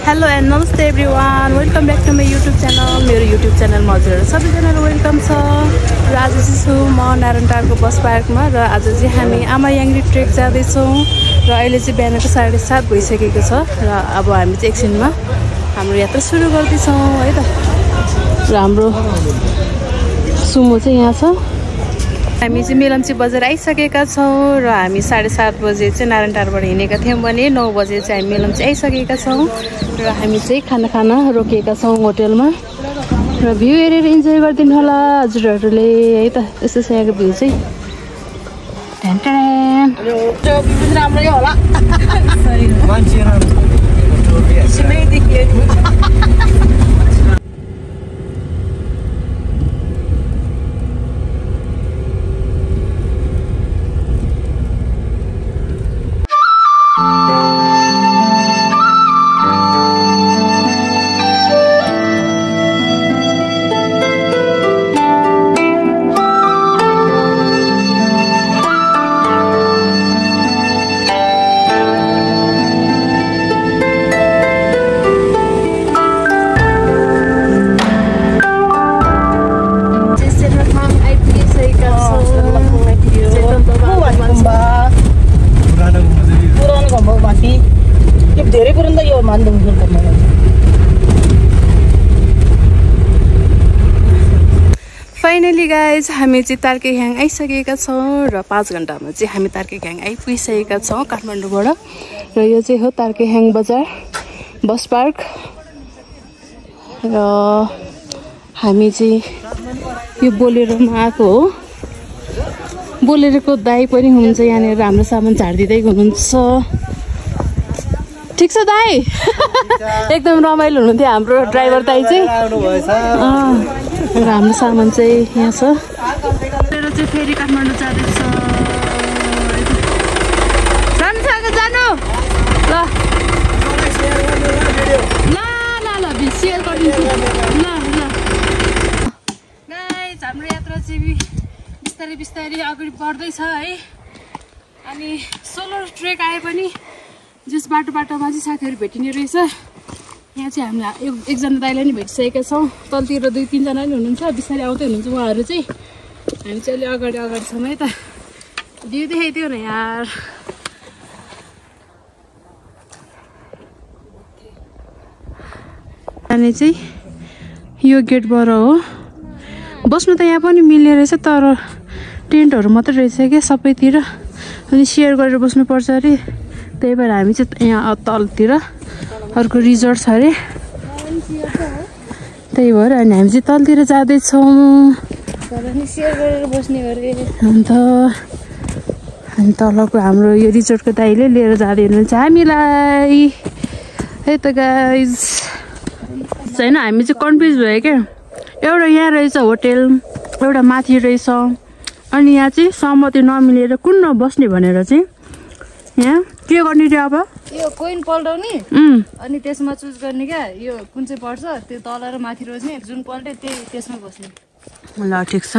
Hello and namaste everyone. Welcome back to my YouTube channel. मेरो YouTube channel मा हजुरहरु सबैजनालाई welcome छ। र आज चाहिँ छु म नारायणटारको बस पार्कमा र आज चाहिँ हामी आमायाङ्ग्री ट्रेक जाँदै छौं र अहिले चाहिँ बिहानको 7:30 भइसकेको छ र अब हामी चाहिँ एकछिनमा हाम्रो यात्रा सुरु गर्दै छौं है त। र हाम्रो सुमो चाहिँ यहाँ छ। हामी चाहिँ मेलम्ची बजार आइसकेका छौं र हामी 7:30 बजे चाहिँ नारायणटारबाट हिँडेका थियौं भने 9 बजे चाहिँ हामी मेलम्ची आइसकेका छौं र हामी चाहिँ खाना खान रोकेका छौं होटलमा र भ्यू हेरेर इन्जोय गर्दिनु होला हजुरहरुले है त। यस्तो छ यहाँको भ्यू चाहिँ टन टन राम्रै होला मान्छे राम्रो सिमै देखियो फाइनली गाइज हामी चाहिँ तार्केख्याङ आइसकेका छौं र 5 घण्टामा चाहिँ हामी तार्केख्याङ आइपुगिसकेका छौं काठमाडौँबाट र यो चाहिँ हो तार्केख्याङ बजार बस पार्क र हामी चाहिँ यो बोलेरोमा आएको हो। बोलेरोको दाइ पनि हुनुहुन्छ यहाँनिर हाम्रो सामान झार्दिदै हुनुहुन्छ। ठीक छ दाइ एकदम रमाइलो हुनुहुन्थ्यो हाम्रो ड्राइभर दाइ चाहिँ र हाम्रो सामान चाहिँ यहाँ छ। मेरो चाहिँ फेरि काठमाडौँ जाँदैछ सानोसँग जानु ल ल ल ल सेयर गरिदिन्छु ल ल गाइस हाम्रो यात्रा चाहिँ बिस्तारै बिस्तारै अगाडि बढ्दैछ है। अनि सोलो ट्रेक आए पनि जस बाटो बाटोमा चाहिँ साथीहरू भेटिने रहेछ। यहाँ चाहिँ हामी एकजना दाइलाई नि भेटिसकेका छौँ। तलतिर 2-3 जना नि हुनुहुन्छ बिस्तारै आउँदै हुनुहुन्छ उहाँहरू चाहिँ। हामी चाहिँ अलि अगाडि छौँ है त। भ्यू देखाइदियो न यार। अनि चाहिँ यो गेटबाट हो। बस्नु त यहाँ पनि मिल्ने रहेछ तर टेन्टहरू मात्रै रहेछ क्या सबैतिर। अनि सेयर गरेर बस्नुपर्छ अरे त्यही भएर हामी चाहिँ यहाँ तलतिर अर्को रिजोर्ट छ अरे त्यही भएर अनि हामी चाहिँ तलतिर जाँदैछौँ अन्त अनि तलको हाम्रो यो रिजोर्टको दाइले लिएर जाँदै हुनुहुन्छ हामीलाई है त गाइज। होइन हामी चाहिँ कन्फ्युज भयो क्या। एउटा यहाँ रहेछ होटेल एउटा माथि रहेछ अनि यहाँ चाहिँ सहमति नमिलेर कुन बस्ने भनेर चाहिँ यहाँ के गर्ने रे अब यो कोइन पल्टाउने अनि त्यसमा चुज गर्ने क्या यो कुन चाहिँ पर्छ त्यो तल र माथि रोज्ने जुन पल्टे त्यही त्यसमा बस्ने। ल ठिक छ।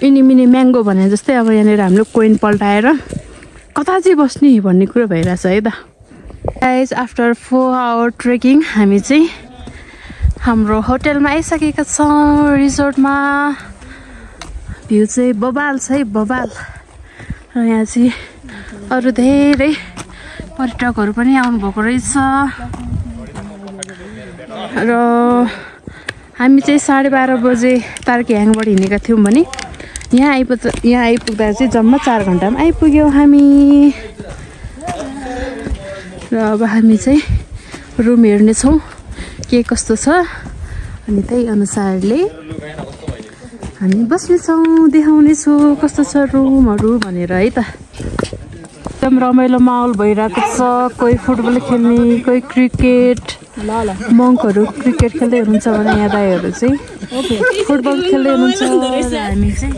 इनी मिनी म्याङ्गो भने जस्तै अब यहाँनिर हामीले कोइन पल्टाएर कता चाहिँ बस्ने भन्ने कुरो भइरहेछ है त। गाइज आफ्टर 4 आवर ट्रेकिङ हामी चाहिँ हाम्रो होटलमा आइसकेका छौँ रिजोर्टमा। भ्यू चाहिँ बबाल छ है बबाल। र यहाँ चाहिँ अरू धेरै पर्यटकहरू पनि आउनुभएको रहेछ र हामी चाहिँ 12:30 बजे तार्केख्याङबाट हिँडेका थियौँ भने यहाँ आइपुग्दा चाहिँ जम्मा 4 घण्टामा आइपुग्यौँ हामी। र अब हामी चाहिँ रुम हेर्नेछौँ के कस्तो छ अनि त्यही अनुसारले हामी बस्नेछौँ देखाउनेछु कस्तो छ रुमहरू भनेर है त। एकदम रमाइलो माहौल भइरहेको छ। कोही फुटबल खेल्ने कोही क्रिकेट मङ्कहरू क्रिकेट खेल्दै हुनुहुन्छ भने यहाँ दाइहरू चाहिँ फुटबल खेल्दै हुनुहुन्छ। हामी चाहिँ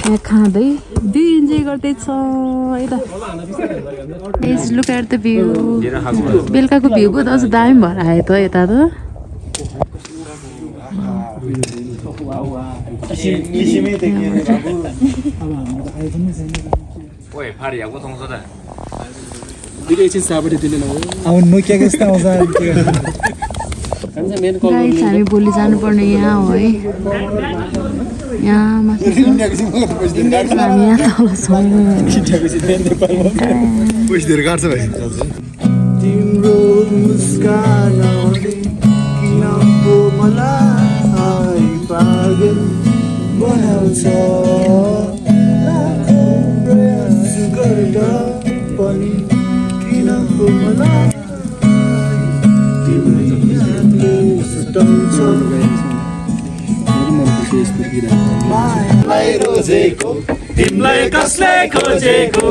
यहाँ खाँदै भ्यू इन्जोय गर्दैछौँ है त। Please look at the view. बेलुकाको भ्यू बहुत अझ दामी भएर आयो त यता त। एकैछिन सापट्टि दिने नभए अब नोकियाको जस्तो आउँछ गाइस हामी भोलि जानुपर्ने यहाँ हो है यहाँ माथि हामी यहाँ तल छौँ पैसा धेरै काट्छ भाइ तिम्रो मुस्कानले किन पो मलाई पागल बनाउँछ प्रयास गर्दा पनि किन पो मलाई तिम्रो यादले सताउँछ मलाई रोजेको तिमीलाई कसले खोजेको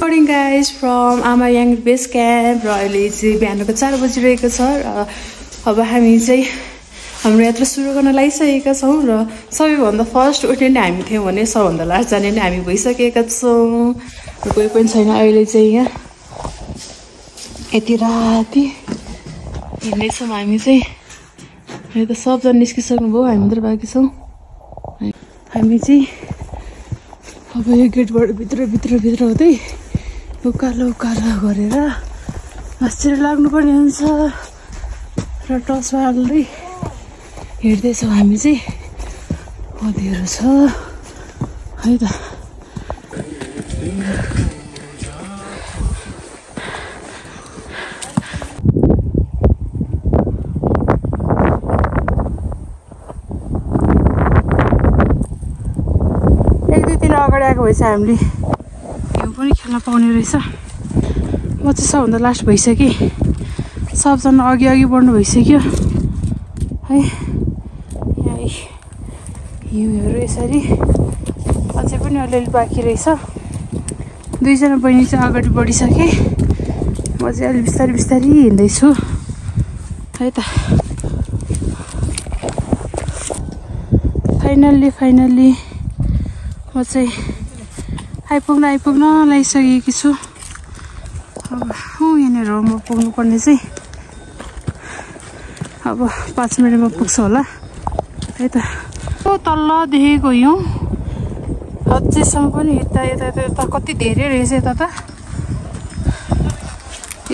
मर्निङ गाइज फ्रम आमा याङ बेस क्याम्प र अहिले चाहिँ बिहानको 4 बजिरहेको छ र अब हामी चाहिँ हाम्रो यात्रा सुरु गर्न लागिसकेका छौँ र सबैभन्दा फर्स्ट उठ्ने नै हामी थियौँ भने सबभन्दा लास्ट जाने नै हामी भइसकेका छौँ र कोही पनि छैन अहिले चाहिँ यहाँ यति राति हिँड्दैछौँ हामी चाहिँ यो त सबजना निस्किसक्नुभयो हामी मात्र बाँकी छौँ हामी चाहिँ अब यो गेटबाट भित्र हुँदै उकालो गरेर बसेर लाग्नुपर्ने हुन्छ र टस बाल्दै हिँड्दैछौँ हामी चाहिँ अँध्यारो छ है त अगाडि आएको भएछ हामीले गेम पनि खेल्न पाउने रहेछ म चाहिँ सबभन्दा लास्ट भइसकेँ सबजना अघि बढ्नु भइसक्यो है यहाँ हिउँहरू यसरी अझै पनि अलिअलि बाँकी रहेछ 2 जना बहिनी चाहिँ अगाडि बढिसकेँ म चाहिँ अलि बिस्तारै हिँड्दैछु है त फाइनल्ली म चाहिँ आइपुग्न लागिसकेकी छु अब यहाँनिर हो म पुग्नुपर्ने चाहिँ अब 5 मिनटमा पुग्छ होला है त तल देखेको हिउँ अझैसम्म पनि यता कति धेरै रहेछ यता त ए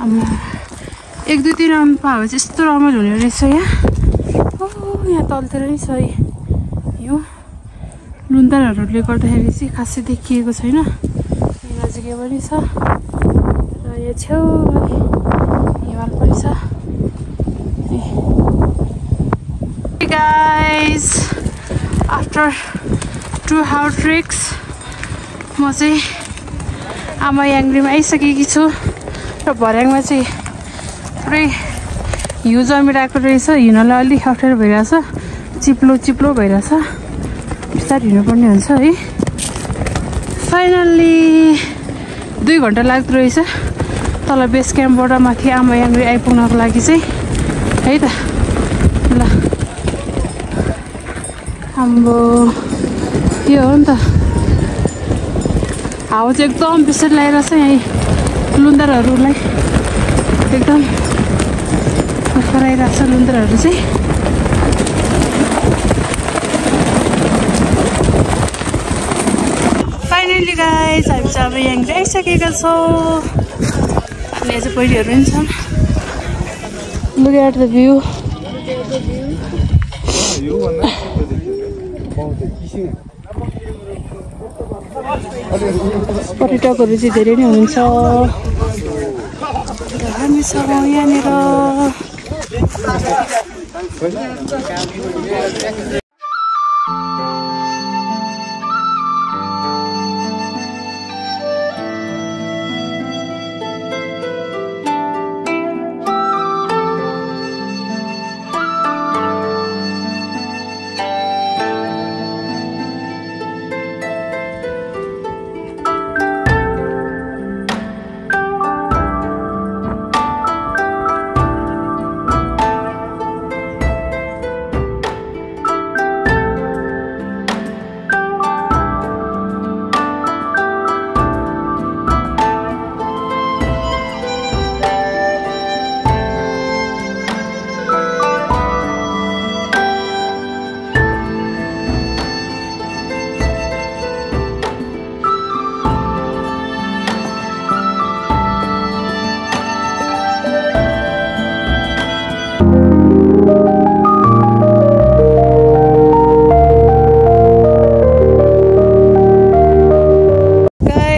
1 2 3 राउन्ड पायो चाहिँ यस्तो रमाइलो हुने रहेछ यहाँ तलतिर नै छ हिउँ लुन्दारहरूले गर्दाखेरि चाहिँ खासै देखिएको छैन यहाँ नजिकै पनि छ र यहाँ छेउमा हिमाल पनि छ गाइस आफ्टर 2 आवर ट्रेक्स म चाहिँ आमा याङरीमा आइसकेकी छु र भर्याङमा चाहिँ पुरै हिउँ जमिरहेको रहेछ हिँड्नलाई अलिक अप्ठ्यारो भइरहेछ चिप्लो भइरहेछ बिस्तारै हिँड्नुपर्ने हुन्छ है फाइनल्ली 2 घन्टा लाग्दो रहेछ तल बेस क्याम्पबाट माथि आमा याङरी आइपुग्नको लागि चाहिँ है त ल हाम्रो यो हो नि त हावा चाहिँ एकदम बेसी लगाइरहेछ यहाँ लुन्दारहरूलाई एकदम कराइरहेछ लुन्दारहरू चाहिँ फाइनली गाइस हामी चाहिँ अब यहाँ आइसकेका छौँ अनि यहाँ चाहिँ पहिरोहरू पनि छन् लुक एट द भ्यू पर्यटकहरू चाहिँ धेरै नै हुनुहुन्छ र हामी छौँ यहाँनिर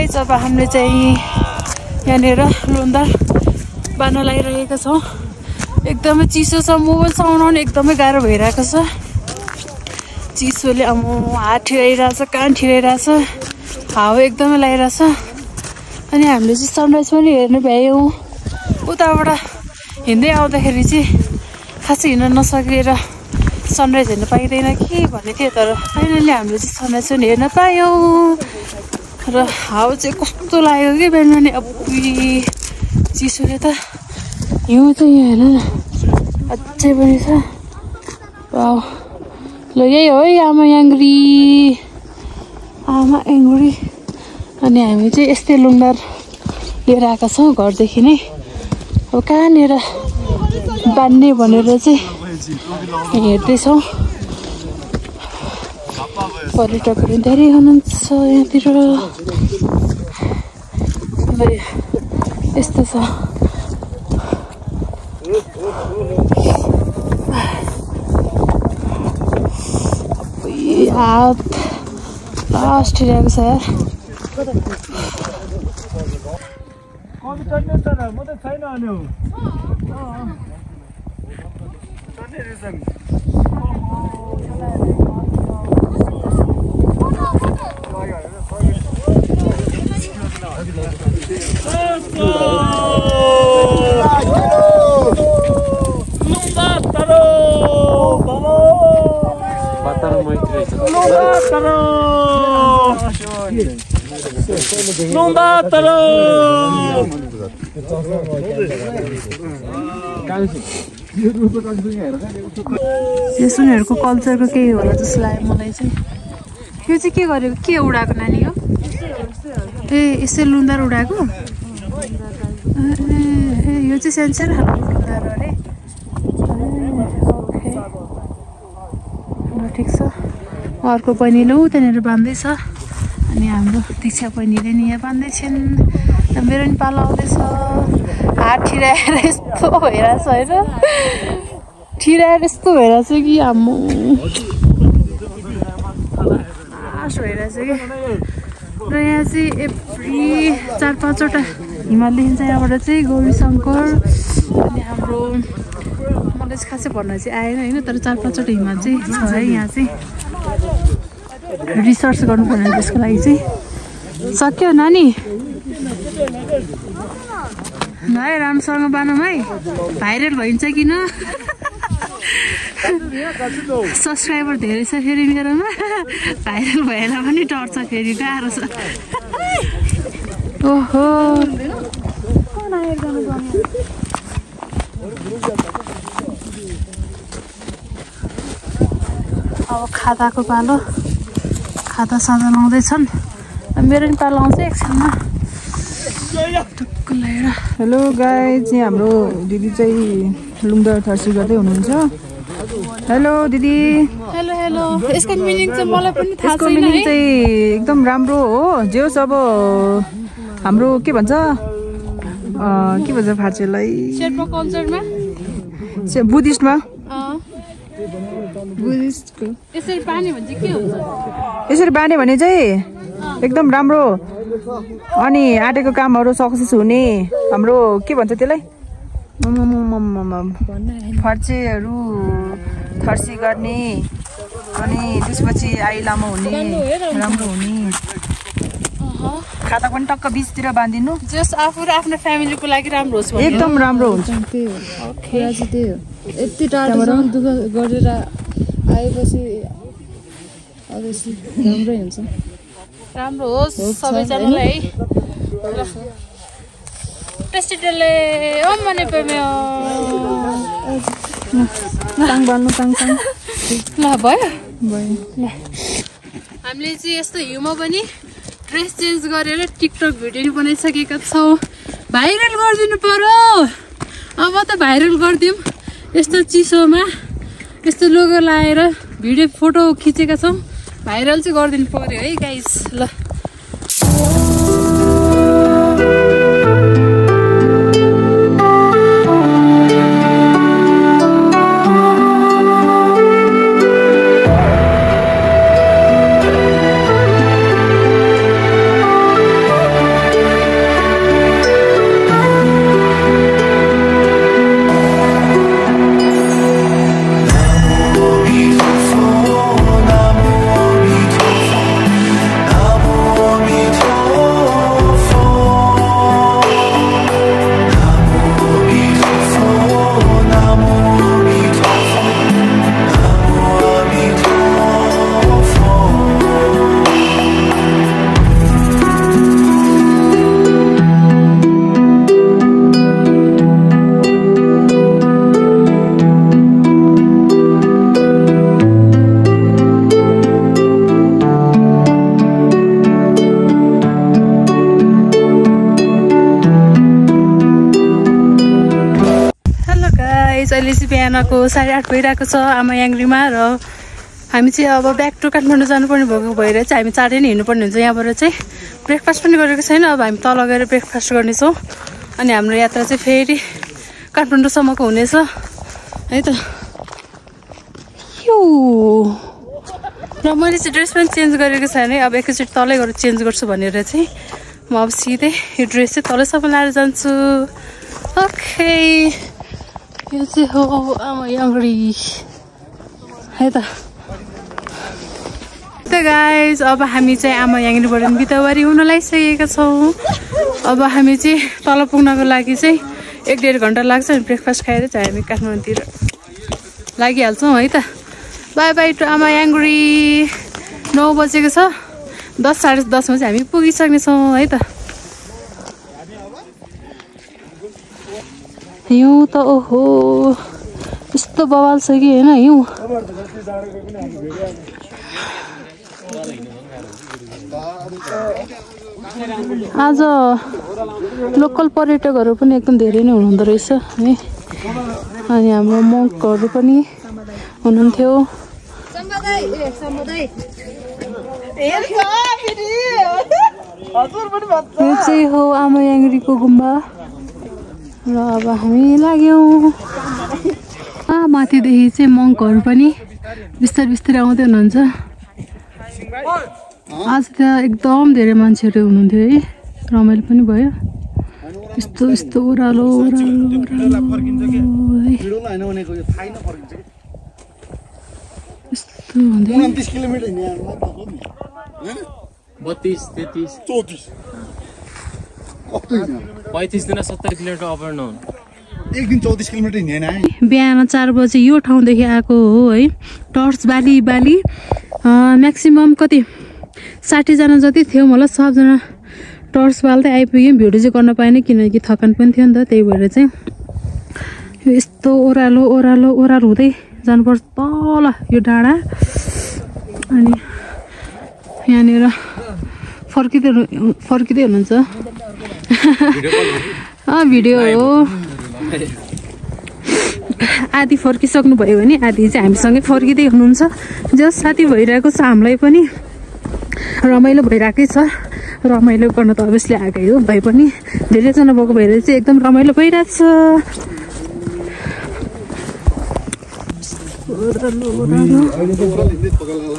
गाइज अब हामीले चाहिँ यहाँनिर लोन्दार बाँध्न लगाइरहेका छौँ। एकदमै चिसो छ, मोबाइल चलाउन एकदमै गाह्रो भइरहेको छ। चिसोले हात ठिराइरहेछ, कान ठिराइरहेछ, हावा एकदमै लगाइरहेछ। अनि हामीले चाहिँ सनराइज पनि हेर्नु भ्यायौँ। उताबाट हिँड्दै आउँदाखेरि चाहिँ खासै हिँड्न नसकेर सनराइज हेर्न पाइँदैन कि भन्ने थियो, तर फाइनली हामीले चाहिँ सनराइज पनि हेर्न पायौँ। र हावा चाहिँ कस्तो लाग्यो कि बिहान पनि अब्बुई चिसोले त। हिउँ चाहिँ यहाँ हेर्नु न अझै पनि छ। वाउ, ल यही हो है आमा याङ्ग्री, आमा याङ्ग्री। अनि हामी चाहिँ यस्तै लुङ्गार लिएर आएका छौँ घरदेखि नै। अब कहाँनिर बाँध्ने भनेर चाहिँ हेर्दैछौँ। पर्यटकहरू धेरै हुनुहुन्छ यहाँतिर। यस्तो छ। हात लास्ट ठिरहेको छ यार। यस उनीहरूको कल्चरको केही होला जस्तो लाग्यो मलाई चाहिँ। यो चाहिँ के गरेको, के उडाएको नानी हो? ए यसै लुन्दार उडाएको? ए यो चाहिँ सानो खालको लुन्दार अरे। ओके, ल ठिक छ। अर्को बहिनीले ऊ त्यहाँनिर बाँध्दैछ। अनि हाम्रो दीक्षा बहिनीले नि यहाँ बाँध्दैछन्। मेरो नि पालो आउँदैछ। हात ठिराएर यस्तो भइरहेछ होइन, ठिराएर यस्तो भइरहेछ कि आम्मो लास्ट भइरहेछ कि। र यहाँ चाहिँ एभ्री 4-5वटा हिमाल देखिन्छ। यहाँबाट चाहिँ गौरी शङ्कर अनि हाम्रो मलाई चाहिँ खासै भन्न चाहिँ आएन होइन, तर 4-5वटा हिमाल चाहिँ छ है। यहाँ चाहिँ रिसर्च गर्नुपर्ने त्यसको लागि चाहिँ। सक्यो नानी है, राम्रोसँग बानौँ है, भाइरल भइन्छ किन। सब्सक्राइबर धेरै छ फेरि मेरोमा, भाइरल भएन पनि डर छ फेरि, गाह्रो छ। ओहो, अब खादाको पालो, खाता सादा लाउँदैछन्। मेरो नि पालो आउँछ एकछिनमा। हेलो गाइज, यहाँ हाम्रो दिदी चाहिँ लुङ्दार थर्सी गर्दै हुनुहुन्छ। हेलो दिदी। Hello hello. यसको मिनिङ चाहिँ मलाई पनि थाहा छैन। यसको मिनिङ चाहिँ एकदम राम्रो हो। जे होस्, अब हाम्रो के भन्छ फार्चेलाई शेर्पा कल्चरमा, बुद्धिस्टमा बुद्धिस्टको यसरी बानी भने चाहिँ के हुन्छ? यसरी बाने भने चाहिँ एकदम राम्रो, अनि आँटेको कामहरू सक्सेस हुने। हाम्रो के भन्छ त्यसलाई, फर्चेहरू थर्सी गर्ने, अनि त्यसपछि आई लामो हुने, राम्रो हुने। खाता पनि टक्क बिचतिर बाँधिनु, जस आफू र आफ्नो फ्यामिलीको लागि राम्रो होस्, एकदम राम्रो हुन्छ। त्यही हो, त्यही हो। यति टाढोसम्म दुःख गरेर आएपछि अभियसली राम्रै हुन्छ। राम्रो होस् सबैजनालाई है। टेस्टीले ओम भने पेम्यो ताङ बाल्नु ताङ ताङ। ल भयो भयो। ल हामीले चाहिँ यस्तो हिउँमा पनि ड्रेस चेन्ज गरेर टिकटक भिडियो बनाइसकेका छौँ। भाइरल गरिदिनु पर्यो। अब त भाइरल गरिदिउँ। यस्तो चिसोमा यस्तो लोगो लाएर भिडियो फोटो खिचेका छौँ। भाइरल चाहिँ गरिदिनु पर्यो है गाइस। ल गाइस अहिले चाहिँ बिहानको 8:30 भइरहेको छ आमा याङ्ग्रीमा र हामी चाहिँ अब ब्याक टु काठमाडौँ जानुपर्ने भएको भएर चाहिँ हामी चाँडै नै हिँड्नुपर्ने हुन्छ। यहाँबाट चाहिँ ब्रेकफास्ट पनि गरेको छैन, अब हामी तल गएर ब्रेकफास्ट गर्नेछौँ अनि हाम्रो यात्रा चाहिँ फेरि काठमाडौँसम्मको हुनेछ है त। र मैले चाहिँ ड्रेस पनि चेन्ज गरेको छैन है, अब एकैचोटि तलै गएर चेन्ज गर्छु भनेर चाहिँ म अब सिधै यो ड्रेस चाहिँ तलैसम्म लाएर जान्छु। ओके, यो चाहिँ हो आमा याङ्ग्री है त। गाइज अब हामी चाहिँ आमा याङ्ग्रीबाट बितावारी हुन लागिसकेका छौँ। अब हामी चाहिँ तल पुग्नको लागि चाहिँ 1-1.5 घन्टा लाग्छ अनि ब्रेकफास्ट खाएर चाहिँ हामी काठमाडौँतिर लागिहाल्छौँ है त। बाई बाई टु आमा याङ्ग्री। 9 बजेको छ, 10 साढे 10मा चाहिँ हामी पुगिसक्नेछौँ है त। हिउँ त ओहो यस्तो बवाल छ कि होइन हिउँ। आज लोकल पर्यटकहरू पनि एकदम धेरै नै हुनुहुँदो रहेछ है, अनि हाम्रो मङ्कहरू पनि हुनुहुन्थ्यो। यो चाहिँ हो आमा याङ्ग्रीको गुम्बा र अब हामी लाग्यौँ। माथिदेखि चाहिँ मङ्कहरू पनि बिस्तारै बिस्तारै आउँदै हुनुहुन्छ। आज त एकदम धेरै मान्छेहरू हुनुहुन्थ्यो है, रमाइलो पनि भयो। यस्तो यस्तो ओह्रालो ओह्रालो यस्तो हुँदै 29 किलोमिटर हिँड्ने 32, 33, 34 35 दिन 70 किलोमिटर अप एन्ड डाउन। एक दिन 34 किलोमिटर हिँडेन है। बिहान 4 बजे यो ठाउँदेखि आएको हो है, टर्च बाली बाली म्याक्सिमम कति 60 जना जति थियो मलाई। सबजना टर्च बाल्दै आइपुग्यौँ, भिडियो चाहिँ गर्न पाएन किनकि थकान पनि थियो नि त, त्यही भएर चाहिँ यस्तो ओह्रालो ओह्रालो ओह्रालो हुँदै जानुपर्छ तल यो डाँडा। अनि यहाँनिर फर्किँदै हुनुहुन्छ। भिडियो हो, आधी फर्किसक्नु भयो भने आधी चाहिँ हामीसँगै फर्किँदै हुनुहुन्छ। जस साथी भइरहेको छ, हामीलाई पनि रमाइलो भइरहेकै छ। रमाइलो गर्न त अभियसली आएकै हो, भए पनि धेरैजना भएको भएर चाहिँ एकदम रमाइलो भइरहेको छ।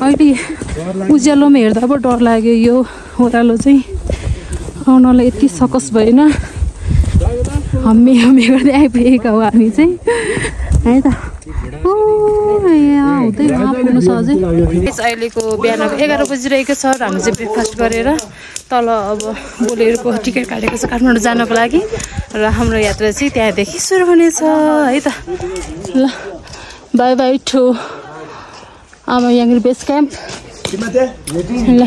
अहिले उज्यालोमा हेर्दा अब डर लाग्यो, यो ओह्रालो चाहिँ आउनलाई यति सकस भएन। हम्मे हम्मे गर्दै आइपुगेका हो हामी चाहिँ है त। पुग्नु सहजै। अहिलेको बिहानको 11 बजिरहेको छ र हामी चाहिँ ब्रेकफास्ट गरेर तल अब बोलेरोको टिकट काटेको छ काठमाडौँ जानको लागि र हाम्रो यात्रा चाहिँ त्यहाँदेखि सुरु हुनेछ है त। ल बाई बाई टु आमा याङ्ग्री बेस क्याम्प। ल